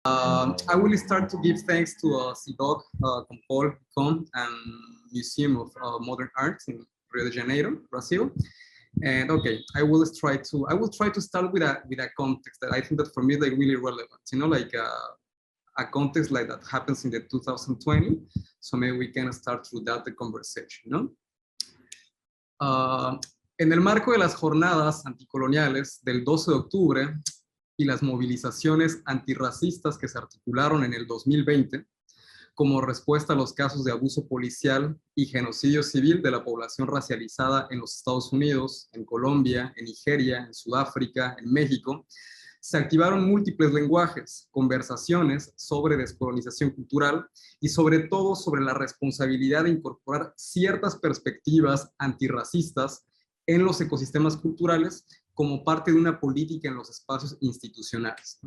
I will start to give thanks to CIDOC, Com and Museum of Modern Art in Rio de Janeiro, Brazil. And okay, I will try to start with a context that I think that for me is like really relevant. You know, like a context like that happens in the 2020. So maybe we can start through that the conversation, ¿no? En el marco de las jornadas anticoloniales del 12 de octubre y las movilizaciones antirracistas que se articularon en el 2020 como respuesta a los casos de abuso policial y genocidio civil de la población racializada en los Estados Unidos, en Colombia, en Nigeria, en Sudáfrica, en México, se activaron múltiples lenguajes, conversaciones sobre descolonización cultural y sobre todo sobre la responsabilidad de incorporar ciertas perspectivas antirracistas en los ecosistemas culturales como parte de una política en los espacios institucionales.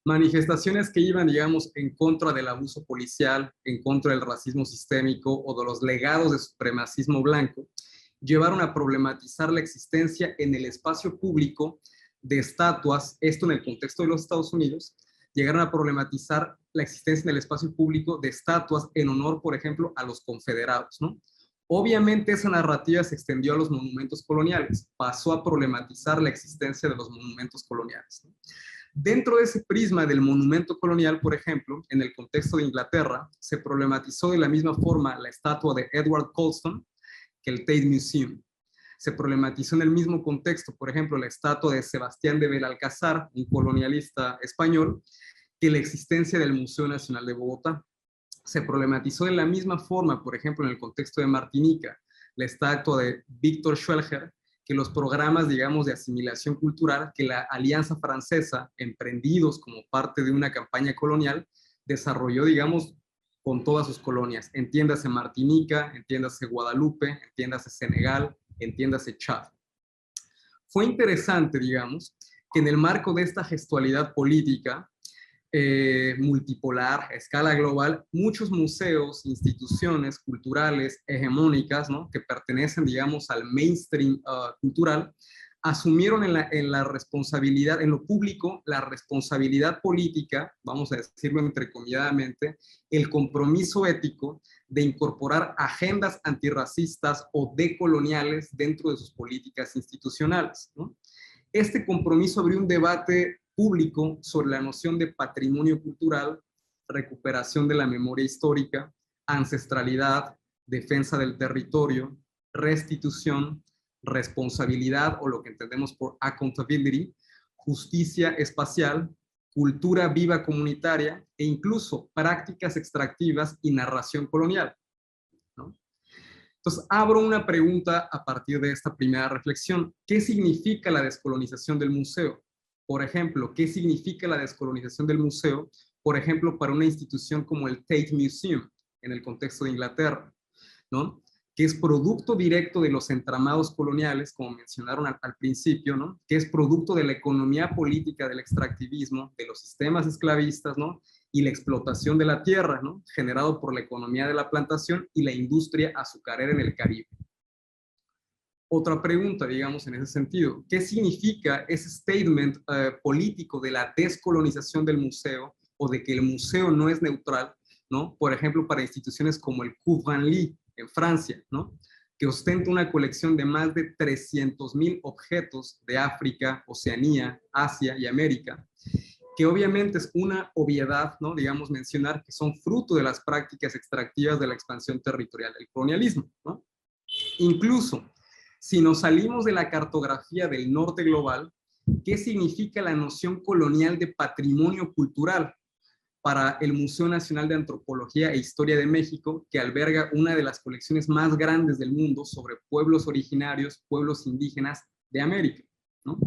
Manifestaciones que iban, digamos, en contra del abuso policial, en contra del racismo sistémico o de los legados de supremacismo blanco, llevaron a problematizar la existencia en el espacio público de estatuas, esto en el contexto de los Estados Unidos, llegaron a problematizar la existencia en el espacio público de estatuas en honor, por ejemplo, a los confederados, ¿no? Obviamente esa narrativa se extendió a los monumentos coloniales, pasó a problematizar la existencia de los monumentos coloniales, ¿no? Dentro de ese prisma del monumento colonial, por ejemplo, en el contexto de Inglaterra, se problematizó de la misma forma la estatua de Edward Colston que el Tate Museum. Se problematizó en el mismo contexto, por ejemplo, la estatua de Sebastián de Belalcázar, un colonialista español, que la existencia del Museo Nacional de Bogotá. Se problematizó de la misma forma, por ejemplo, en el contexto de Martinica, la estatua de Víctor Schwelger, que los programas, digamos, de asimilación cultural que la Alianza Francesa, emprendidos como parte de una campaña colonial, desarrolló, digamos, con todas sus colonias. Entiéndase Martinica, entiéndase Guadalupe, entiéndase Senegal, entiéndase Chad. Fue interesante, digamos, que en el marco de esta gestualidad política, multipolar, a escala global, muchos museos, instituciones culturales hegemónicas, ¿no?, que pertenecen, digamos, al mainstream cultural, asumieron en la responsabilidad, en lo público, la responsabilidad política, vamos a decirlo entrecomilladamente, el compromiso ético de incorporar agendas antirracistas o decoloniales dentro de sus políticas institucionales, ¿no? Este compromiso abrió un debate público sobre la noción de patrimonio cultural, recuperación de la memoria histórica, ancestralidad, defensa del territorio, restitución, responsabilidad o lo que entendemos por accountability, justicia espacial, cultura viva comunitaria e incluso prácticas extractivas y narración colonial, ¿no? Entonces, abro una pregunta a partir de esta primera reflexión. ¿Qué significa la descolonización del museo? Por ejemplo, ¿qué significa la descolonización del museo, por ejemplo, para una institución como el Tate Museum, en el contexto de Inglaterra, ¿no?, que es producto directo de los entramados coloniales, como mencionaron al principio, ¿no?, que es producto de la economía política del extractivismo, de los sistemas esclavistas, ¿no?, y la explotación de la tierra, ¿no?, generado por la economía de la plantación y la industria azucarera en el Caribe. Otra pregunta, digamos, en ese sentido, ¿qué significa ese statement político de la descolonización del museo o de que el museo no es neutral, ¿no?, por ejemplo, para instituciones como el Quai Branly en Francia, ¿no?, que ostenta una colección de más de 300,000 objetos de África, Oceanía, Asia y América, que obviamente es una obviedad, ¿no?, digamos, mencionar que son fruto de las prácticas extractivas de la expansión territorial del colonialismo, ¿no? Incluso, si nos salimos de la cartografía del norte global, ¿qué significa la noción colonial de patrimonio cultural para el Museo Nacional de Antropología e Historia de México, que alberga una de las colecciones más grandes del mundo sobre pueblos originarios, pueblos indígenas de América, ¿no?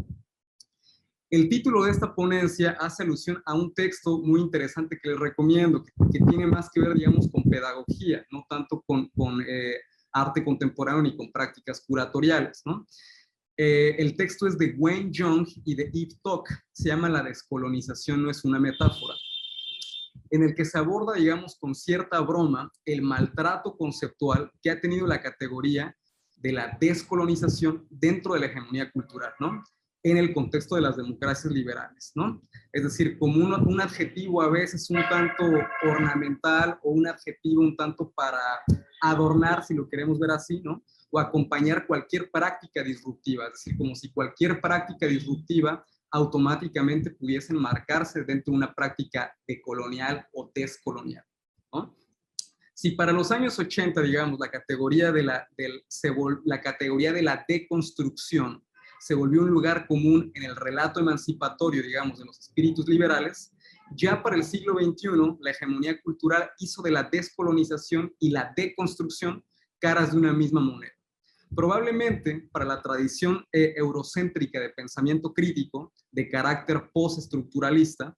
El título de esta ponencia hace alusión a un texto muy interesante que les recomiendo, que tiene más que ver, digamos, con pedagogía, no tanto con arte contemporáneo ni con prácticas curatoriales, ¿no? El texto es de Wayne Young y de Eve Tock, se llama La descolonización no es una metáfora, en el que se aborda, digamos, con cierta broma, el maltrato conceptual que ha tenido la categoría de la descolonización dentro de la hegemonía cultural, ¿no? en el contexto de las democracias liberales, ¿no? Es decir, como un adjetivo a veces un tanto ornamental o un adjetivo un tanto para adornar, si lo queremos ver así, ¿no? O acompañar cualquier práctica disruptiva, es decir, como si cualquier práctica disruptiva automáticamente pudiese enmarcarse dentro de una práctica decolonial o descolonial, ¿no? Si para los años 80, digamos, la categoría de la categoría de la deconstrucción se volvió un lugar común en el relato emancipatorio, digamos, de los espíritus liberales, ya para el siglo XXI, la hegemonía cultural hizo de la descolonización y la deconstrucción caras de una misma moneda. Probablemente para la tradición eurocéntrica de pensamiento crítico, de carácter postestructuralista,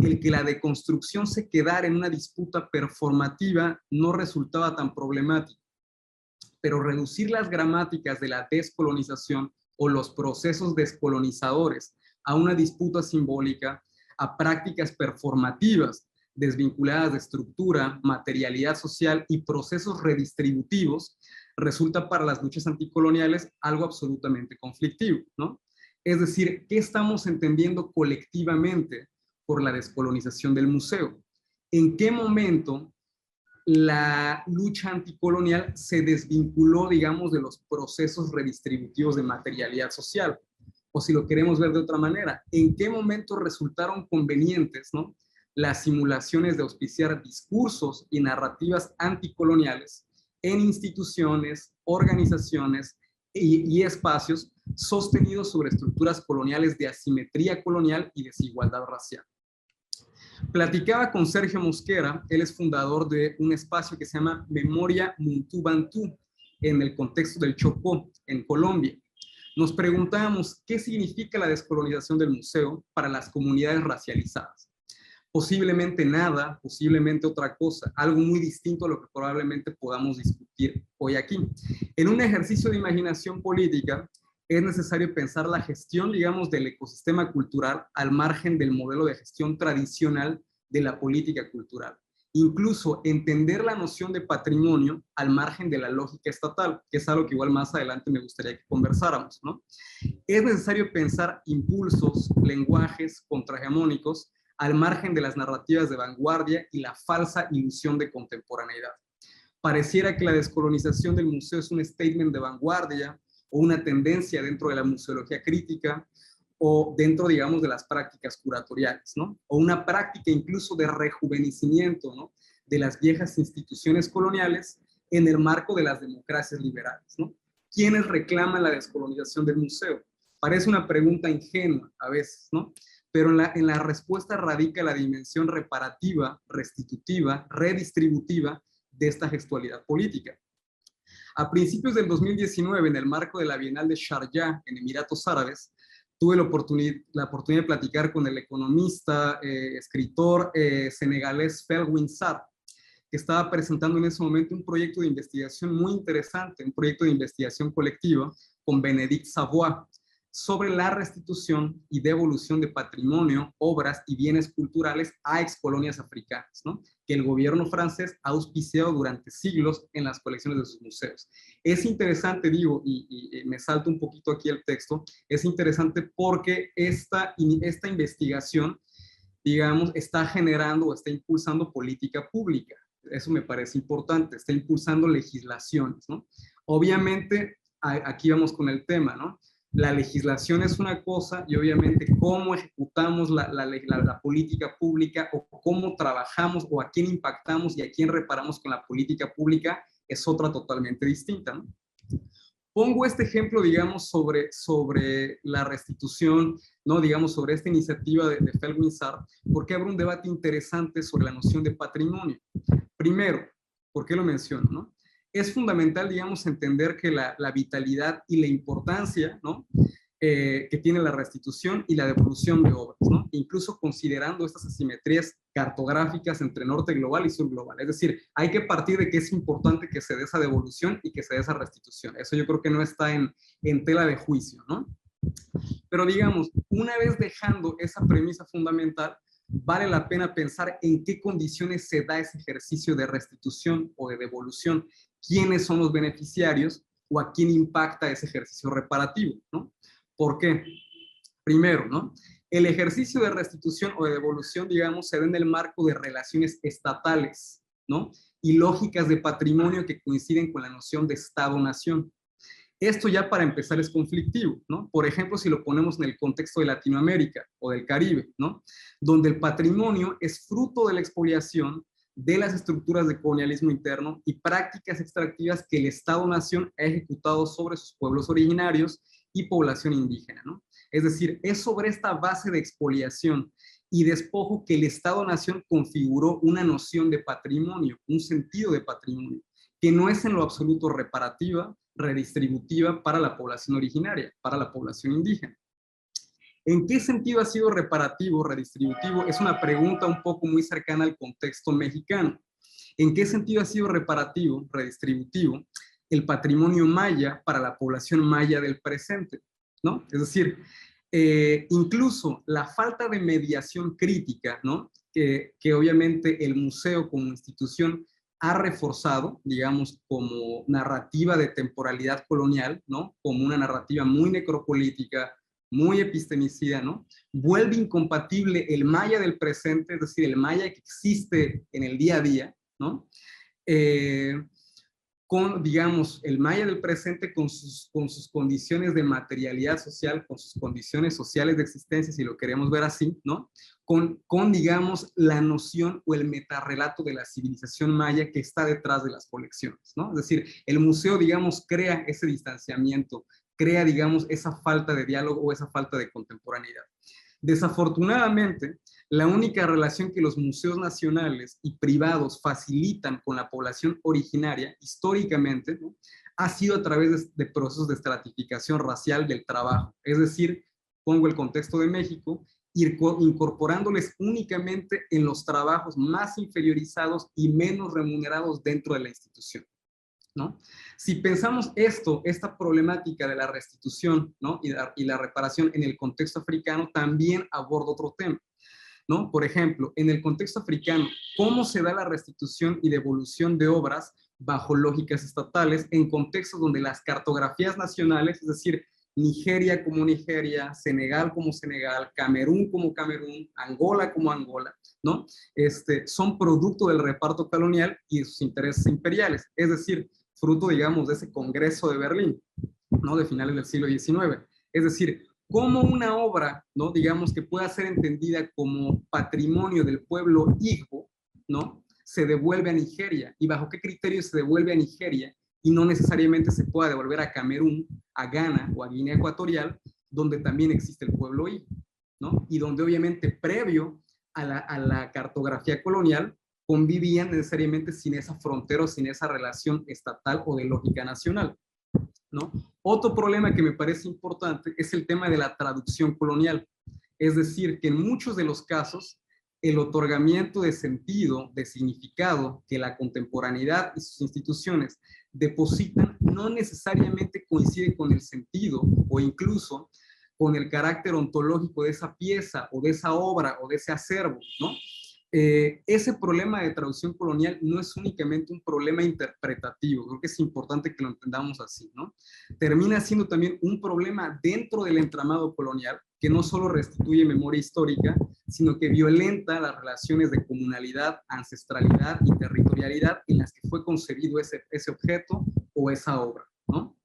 el que la deconstrucción se quedara en una disputa performativa no resultaba tan problemático, pero reducir las gramáticas de la descolonización o los procesos descolonizadores a una disputa simbólica, a prácticas performativas desvinculadas de estructura, materialidad social y procesos redistributivos, resulta para las luchas anticoloniales algo absolutamente conflictivo, ¿no? Es decir, ¿qué estamos entendiendo colectivamente por la descolonización del museo? ¿En qué momento la lucha anticolonial se desvinculó, digamos, de los procesos redistributivos de materialidad social? O si lo queremos ver de otra manera, ¿en qué momento resultaron convenientes, ¿no?, las simulaciones de auspiciar discursos y narrativas anticoloniales en instituciones, organizaciones y espacios sostenidos sobre estructuras coloniales de asimetría colonial y desigualdad racial? Platicaba con Sergio Mosquera, él es fundador de un espacio que se llama Memoria Muntu Bantú, en el contexto del Chocó, en Colombia. Nos preguntábamos qué significa la descolonización del museo para las comunidades racializadas. Posiblemente nada, posiblemente otra cosa, algo muy distinto a lo que probablemente podamos discutir hoy aquí. En un ejercicio de imaginación política, es necesario pensar la gestión, digamos, del ecosistema cultural al margen del modelo de gestión tradicional de la política cultural. Incluso entender la noción de patrimonio al margen de la lógica estatal, que es algo que igual más adelante me gustaría que conversáramos, ¿no? Es necesario pensar impulsos, lenguajes contrahegemónicos al margen de las narrativas de vanguardia y la falsa ilusión de contemporaneidad. Pareciera que la descolonización del museo es un statement de vanguardia o una tendencia dentro de la museología crítica o dentro, digamos, de las prácticas curatoriales, ¿no? O una práctica incluso de rejuvenecimiento, ¿no?, de las viejas instituciones coloniales en el marco de las democracias liberales, ¿no? ¿Quiénes reclaman la descolonización del museo? Parece una pregunta ingenua a veces, ¿no? Pero en la respuesta radica la dimensión reparativa, restitutiva, redistributiva de esta gestualidad política. A principios del 2019, en el marco de la Bienal de Sharjah, en Emiratos Árabes, tuve la oportunidad de platicar con el economista, escritor senegalés Felwine Sarr, que estaba presentando en ese momento un proyecto de investigación muy interesante, un proyecto de investigación colectiva con Bénédicte Savoy, sobre la restitución y devolución de patrimonio, obras y bienes culturales a excolonias africanas, ¿no?, que el gobierno francés ha auspiciado durante siglos en las colecciones de sus museos. Es interesante, digo, y me salto un poquito aquí el texto, es interesante porque esta investigación, digamos, está generando o está impulsando política pública. Eso me parece importante, está impulsando legislaciones, ¿no? Obviamente, aquí vamos con el tema, ¿no? La legislación es una cosa y obviamente cómo ejecutamos la política pública o cómo trabajamos o a quién impactamos y a quién reparamos con la política pública es otra totalmente distinta, ¿no? Pongo este ejemplo, digamos, sobre la restitución, ¿no?, digamos, sobre esta iniciativa de Felwine Sarr, porque abre un debate interesante sobre la noción de patrimonio. Primero, ¿por qué lo menciono, no? Es fundamental, digamos, entender que la vitalidad y la importancia, ¿no?, que tiene la restitución y la devolución de obras, ¿no?, incluso considerando estas asimetrías cartográficas entre norte global y sur global. Es decir, hay que partir de que es importante que se dé esa devolución y que se dé esa restitución. Eso yo creo que no está en tela de juicio, ¿no? Pero digamos, una vez dejando esa premisa fundamental, vale la pena pensar en qué condiciones se da ese ejercicio de restitución o de devolución, quiénes son los beneficiarios o a quién impacta ese ejercicio reparativo, ¿no? ¿Por qué? Primero, ¿no? El ejercicio de restitución o de devolución, digamos, se da en el marco de relaciones estatales, ¿no? Y lógicas de patrimonio que coinciden con la noción de Estado-nación. Esto ya para empezar es conflictivo, ¿no? Por ejemplo, si lo ponemos en el contexto de Latinoamérica o del Caribe, ¿no? Donde el patrimonio es fruto de la expoliación de las estructuras de colonialismo interno y prácticas extractivas que el Estado-nación ha ejecutado sobre sus pueblos originarios y población indígena, ¿no? Es decir, es sobre esta base de expoliación y despojo que el Estado-nación configuró una noción de patrimonio, un sentido de patrimonio, que no es en lo absoluto reparativa, redistributiva para la población originaria, para la población indígena. ¿En qué sentido ha sido reparativo, redistributivo? Es una pregunta un poco muy cercana al contexto mexicano. ¿En qué sentido ha sido reparativo, redistributivo el patrimonio maya para la población maya del presente? ¿No? Es decir, incluso la falta de mediación crítica, ¿no? Que obviamente el museo como institución ha reforzado, digamos, como narrativa de temporalidad colonial, ¿no? Como una narrativa muy necropolítica, muy epistemicida, ¿no? Vuelve incompatible el maya del presente, es decir, el maya que existe en el día a día, ¿no? Con, digamos, el maya del presente con sus condiciones de materialidad social, con sus condiciones sociales de existencia, si lo queremos ver así, ¿no? Con, digamos, la noción o el metarrelato de la civilización maya que está detrás de las colecciones, ¿no? Es decir, el museo, digamos, crea ese distanciamiento, crea, digamos, esa falta de diálogo o esa falta de contemporaneidad. Desafortunadamente, la única relación que los museos nacionales y privados facilitan con la población originaria, históricamente, ¿no? Ha sido a través de procesos de estratificación racial del trabajo. Es decir, pongo el contexto de México, ir incorporándoles únicamente en los trabajos más inferiorizados y menos remunerados dentro de la institución, ¿no? Si pensamos esta problemática de la restitución, ¿no? y la reparación en el contexto africano, también aborda otro tema, ¿no? Por ejemplo, en el contexto africano, ¿cómo se da la restitución y devolución de obras bajo lógicas estatales en contextos donde las cartografías nacionales, es decir, Nigeria como Nigeria, Senegal como Senegal, Camerún como Camerún, Angola como Angola, ¿no? Son producto del reparto colonial y de sus intereses imperiales, es decir, fruto, digamos, de ese Congreso de Berlín, ¿no? De finales del siglo XIX. Es decir, cómo una obra, ¿no? Digamos, que pueda ser entendida como patrimonio del pueblo Igbo, ¿no? Se devuelve a Nigeria, y bajo qué criterio se devuelve a Nigeria, y no necesariamente se pueda devolver a Camerún, a Ghana o a Guinea Ecuatorial, donde también existe el pueblo Igbo, ¿no? Y donde obviamente previo a la cartografía colonial convivían necesariamente sin esa frontera o sin esa relación estatal o de lógica nacional, ¿no? Otro problema que me parece importante es el tema de la traducción colonial. Es decir, que en muchos de los casos, el otorgamiento de sentido, de significado que la contemporaneidad y sus instituciones depositan no necesariamente coincide con el sentido o incluso con el carácter ontológico de esa pieza o de esa obra o de ese acervo, ¿no? Ese problema de traducción colonial no es únicamente un problema interpretativo, creo que es importante que lo entendamos así, ¿no? Termina siendo también un problema dentro del entramado colonial, que no solo restituye memoria histórica, sino que violenta las relaciones de comunalidad, ancestralidad y territorialidad en las que fue concebido ese objeto o esa obra, ¿no?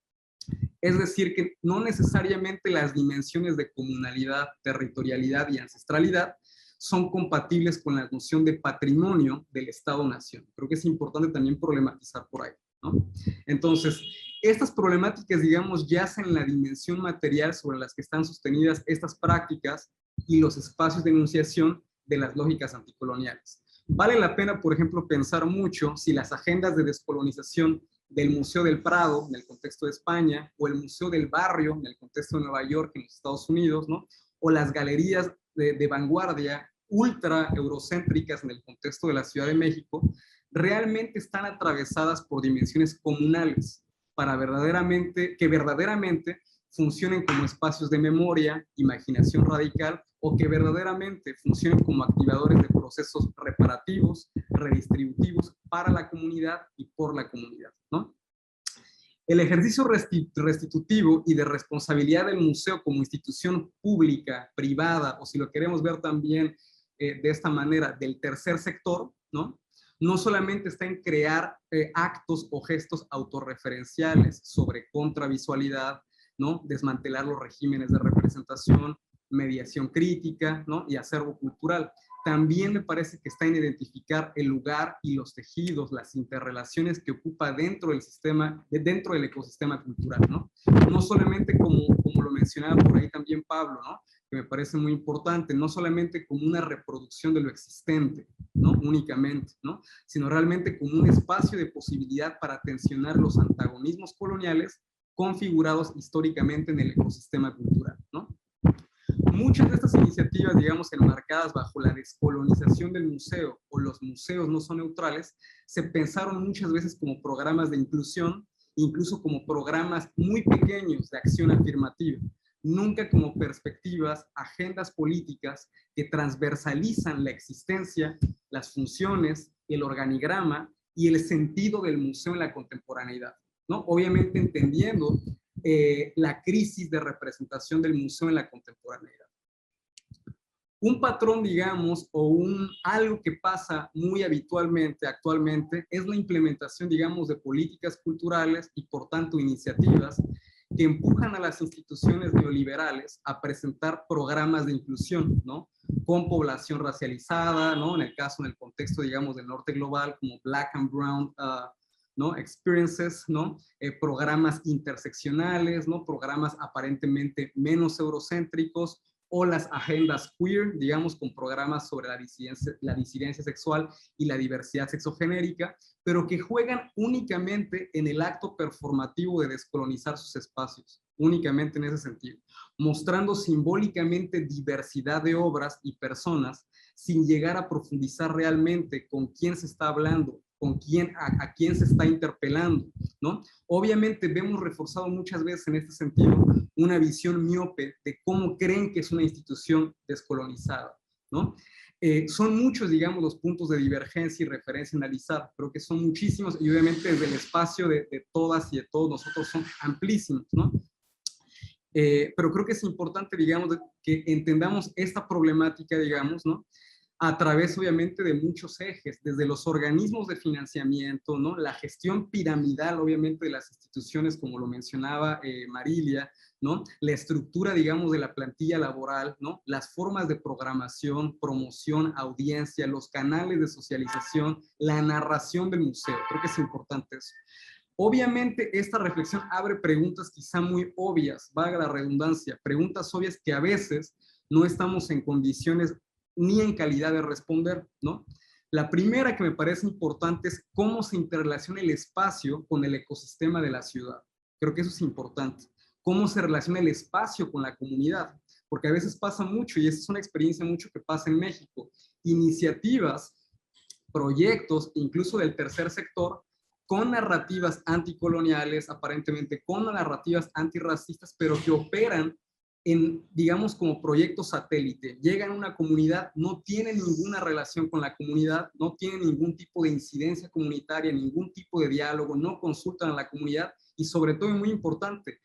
Es decir, que no necesariamente las dimensiones de comunalidad, territorialidad y ancestralidad son compatibles con la noción de patrimonio del Estado-Nación. Creo que es importante también problematizar por ahí, ¿no? Entonces, estas problemáticas, digamos, yacen en la dimensión material sobre las que están sostenidas estas prácticas y los espacios de enunciación de las lógicas anticoloniales. Vale la pena, por ejemplo, pensar mucho si las agendas de descolonización del Museo del Prado, en el contexto de España, o el Museo del Barrio, en el contexto de Nueva York, en los Estados Unidos, ¿no? O las galerías de vanguardia ultra eurocéntricas en el contexto de la Ciudad de México, realmente están atravesadas por dimensiones comunales para que verdaderamente funcionen como espacios de memoria, imaginación radical, o que verdaderamente funcionen como activadores de procesos reparativos, redistributivos para la comunidad y por la comunidad, ¿no? El ejercicio restitutivo y de responsabilidad del museo como institución pública, privada, o si lo queremos ver también de esta manera, del tercer sector, ¿no? No solamente está en crear actos o gestos autorreferenciales sobre contravisualidad, ¿no? Desmantelar los regímenes de representación, mediación crítica, ¿no? Y acervo cultural. También me parece que está en identificar el lugar y los tejidos, las interrelaciones que ocupa dentro del sistema, dentro del ecosistema cultural, ¿no? No solamente como lo mencionaba por ahí también Pablo, ¿no? Que me parece muy importante, no solamente como una reproducción de lo existente, ¿no? Únicamente, ¿no? Sino realmente como un espacio de posibilidad para tensionar los antagonismos coloniales configurados históricamente en el ecosistema cultural, ¿no? Muchas de estas iniciativas, digamos, enmarcadas bajo la descolonización del museo o los museos no son neutrales, se pensaron muchas veces como programas de inclusión, incluso como programas muy pequeños de acción afirmativa, nunca como perspectivas, agendas políticas que transversalizan la existencia, las funciones, el organigrama y el sentido del museo en la contemporaneidad, ¿no? Obviamente entendiendo la crisis de representación del museo en la contemporaneidad. Un patrón, digamos, o algo que pasa muy habitualmente actualmente es la implementación, digamos, de políticas culturales y, por tanto, iniciativas que empujan a las instituciones neoliberales a presentar programas de inclusión, ¿no? Con población racializada, ¿no? En el contexto, digamos, del norte global, como Black and Brown, ¿no? Experiences, ¿no? Programas interseccionales, ¿no? Programas aparentemente menos eurocéntricos, o las agendas queer, digamos, con programas sobre la disidencia sexual y la diversidad sexogenérica, pero que juegan únicamente en el acto performativo de descolonizar sus espacios, únicamente en ese sentido, mostrando simbólicamente diversidad de obras y personas sin llegar a profundizar realmente con quién se está hablando, con quién, a quién se está interpelando, ¿no? Obviamente vemos reforzado muchas veces en este sentido una visión miope de cómo creen que es una institución descolonizada, ¿no? Son muchos, digamos, los puntos de divergencia y referencia a analizar, creo que son muchísimos y obviamente desde el espacio de todas y de todos nosotros son amplísimos, ¿no? Pero creo que es importante, digamos, que entendamos esta problemática, digamos, ¿no? A través, obviamente, de muchos ejes, desde los organismos de financiamiento, ¿no? La gestión piramidal, obviamente, de las instituciones, como lo mencionaba Marilia, ¿no? La estructura, digamos, de la plantilla laboral, ¿no? Las formas de programación, promoción, audiencia, los canales de socialización, la narración del museo. Creo que es importante eso. Obviamente, esta reflexión abre preguntas quizá muy obvias, valga la redundancia, preguntas obvias que a veces no estamos en condiciones ni en calidad de responder, ¿no? La primera que me parece importante es cómo se interrelaciona el espacio con el ecosistema de la ciudad. Creo que eso es importante. Cómo se relaciona el espacio con la comunidad, porque a veces pasa mucho, y esa es una experiencia mucho que pasa en México, iniciativas, proyectos, incluso del tercer sector, con narrativas anticoloniales, aparentemente con narrativas antirracistas, pero que operan digamos, como proyecto satélite. Llegan a una comunidad, no tienen ninguna relación con la comunidad, no tienen ningún tipo de incidencia comunitaria, ningún tipo de diálogo, no consultan a la comunidad y sobre todo, muy importante,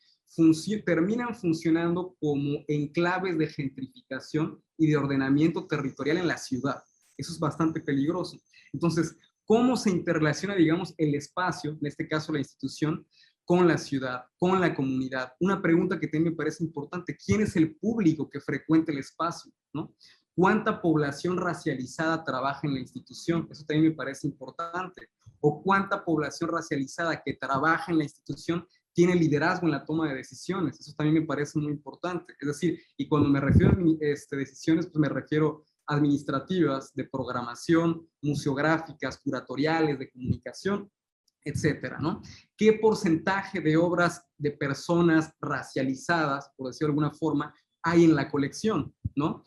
terminan funcionando como enclaves de gentrificación y de ordenamiento territorial en la ciudad. Eso es bastante peligroso. Entonces, ¿cómo se interrelaciona, digamos, el espacio, en este caso la institución, con la ciudad, con la comunidad? Una pregunta que también me parece importante: ¿quién es el público que frecuenta el espacio, ¿no? ¿Cuánta población racializada trabaja en la institución? Eso también me parece importante. ¿O cuánta población racializada que trabaja en la institución tiene liderazgo en la toma de decisiones? Eso también me parece muy importante. Es decir, y cuando me refiero a decisiones, pues me refiero administrativas, de programación, museográficas, curatoriales, de comunicación, etcétera, ¿no? ¿Qué porcentaje de obras de personas racializadas, por decirlo de alguna forma, hay en la colección, ¿no?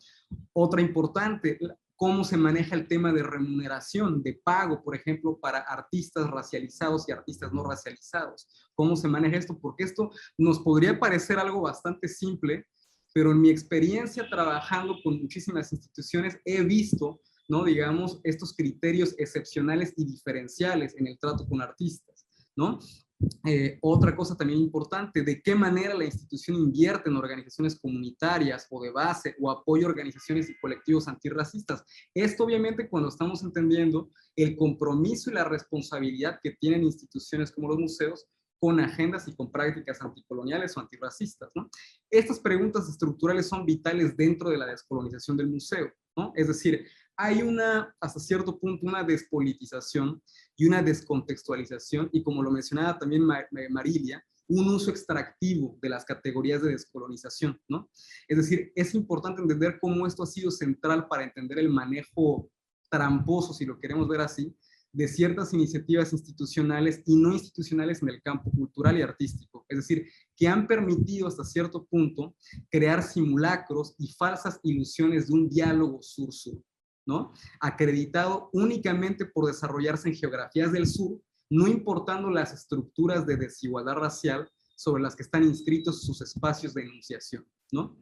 Otra importante, cómo se maneja el tema de remuneración, de pago, por ejemplo, para artistas racializados y artistas no racializados. ¿Cómo se maneja esto? Porque esto nos podría parecer algo bastante simple, pero en mi experiencia trabajando con muchísimas instituciones he visto, ¿no? Digamos, estos criterios excepcionales y diferenciales en el trato con artistas, ¿no? Otra cosa también importante, de qué manera la institución invierte en organizaciones comunitarias o de base o apoya organizaciones y colectivos antirracistas. Esto obviamente cuando estamos entendiendo el compromiso y la responsabilidad que tienen instituciones como los museos con agendas y con prácticas anticoloniales o antirracistas, ¿no? Estas preguntas estructurales son vitales dentro de la descolonización del museo, ¿no? Es decir, hay hasta cierto punto, una despolitización y una descontextualización, y como lo mencionaba también Marilia, un uso extractivo de las categorías de descolonización, ¿no? Es decir, es importante entender cómo esto ha sido central para entender el manejo tramposo, si lo queremos ver así, de ciertas iniciativas institucionales y no institucionales en el campo cultural y artístico. Es decir, que han permitido hasta cierto punto crear simulacros y falsas ilusiones de un diálogo sur-sur, ¿no? Acreditado únicamente por desarrollarse en geografías del sur, no importando las estructuras de desigualdad racial sobre las que están inscritos sus espacios de enunciación, ¿no?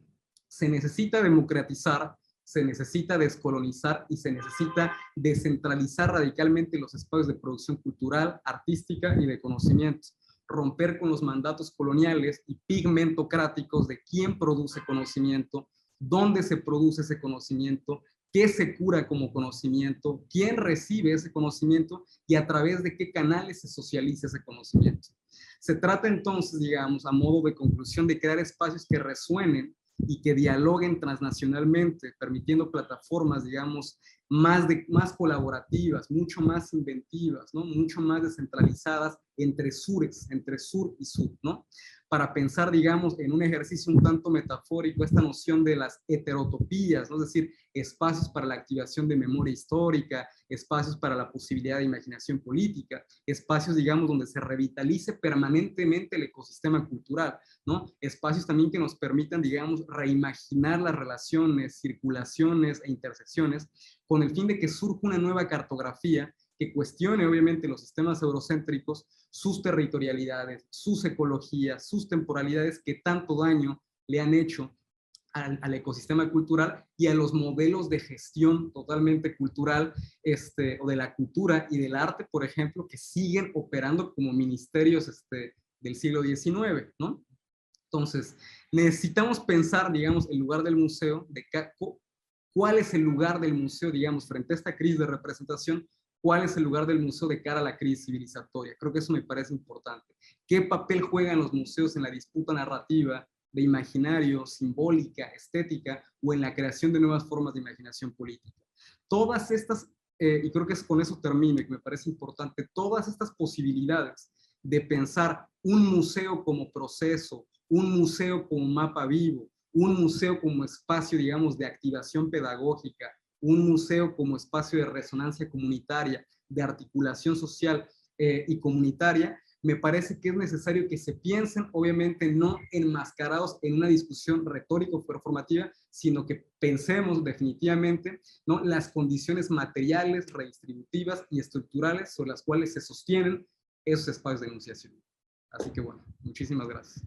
Se necesita democratizar, se necesita descolonizar y se necesita descentralizar radicalmente los espacios de producción cultural, artística y de conocimiento, romper con los mandatos coloniales y pigmentocráticos de quién produce conocimiento, dónde se produce ese conocimiento, qué se cura como conocimiento, quién recibe ese conocimiento y a través de qué canales se socializa ese conocimiento. Se trata entonces, digamos, a modo de conclusión, de crear espacios que resuenen y que dialoguen transnacionalmente, permitiendo plataformas, digamos, más colaborativas, mucho más inventivas, ¿no? Mucho más descentralizadas entre sures, entre sur y sur, ¿no? Para pensar, digamos, en un ejercicio un tanto metafórico, esta noción de las heterotopías, ¿no? Es decir, espacios para la activación de memoria histórica, espacios para la posibilidad de imaginación política, espacios, digamos, donde se revitalice permanentemente el ecosistema cultural, ¿no? Espacios también que nos permitan, digamos, reimaginar las relaciones, circulaciones e intersecciones con el fin de que surja una nueva cartografía que cuestione obviamente los sistemas eurocéntricos, sus territorialidades, sus ecologías, sus temporalidades que tanto daño le han hecho al ecosistema cultural y a los modelos de gestión totalmente cultural, o de la cultura y del arte, por ejemplo, que siguen operando como ministerios del siglo XIX, ¿no? Entonces, necesitamos pensar, digamos, el lugar del museo, cuál es el lugar del museo, digamos, frente a esta crisis de representación, cuál es el lugar del museo de cara a la crisis civilizatoria. Creo que eso me parece importante. ¿Qué papel juegan los museos en la disputa narrativa de imaginario, simbólica, estética, o en la creación de nuevas formas de imaginación política? Todas estas, y creo que con eso termino, y que me parece importante, todas estas posibilidades de pensar un museo como proceso, un museo como mapa vivo, un museo como espacio, digamos, de activación pedagógica, un museo como espacio de resonancia comunitaria, de articulación social y comunitaria, me parece que es necesario que se piensen, obviamente no enmascarados en una discusión retórico-performativa, sino que pensemos definitivamente, ¿no?, las condiciones materiales, redistributivas y estructurales sobre las cuales se sostienen esos espacios de enunciación. Así que bueno, muchísimas gracias.